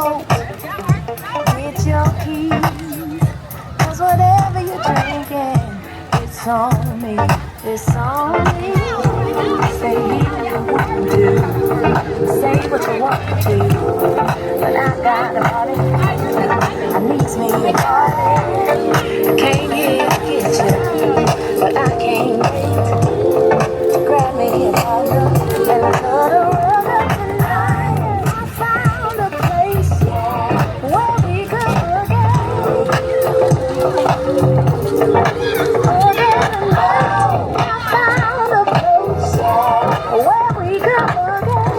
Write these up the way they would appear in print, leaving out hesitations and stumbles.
coat, get your keys, 'cause whatever you're drinking, it's on me, it's on me. Say what you want to, say what you want to, but I got a party, I needs me a party. Came here to get you, but I can't wait. Grab me a bottle and cuddle up tonight. I found a place where we could forget. I found a place where we could forget.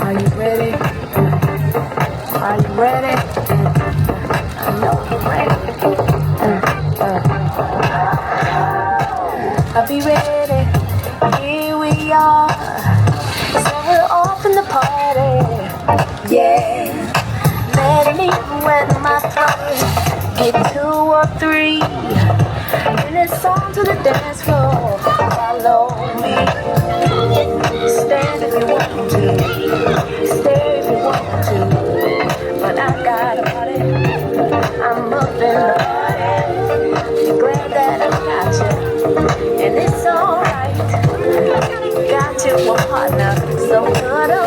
Are you ready? Are you ready? I know you're ready. I'll be ready. Here we are. So we're off in the party. Yeah. Let me wet my throat. Get 2 or 3. And it's on to the dance floor. Follow me. Stand if you want to. Stay if you want to. But I got a party. I'm up in the party. Glad that I got you. And it's alright. Got you a partner. So good.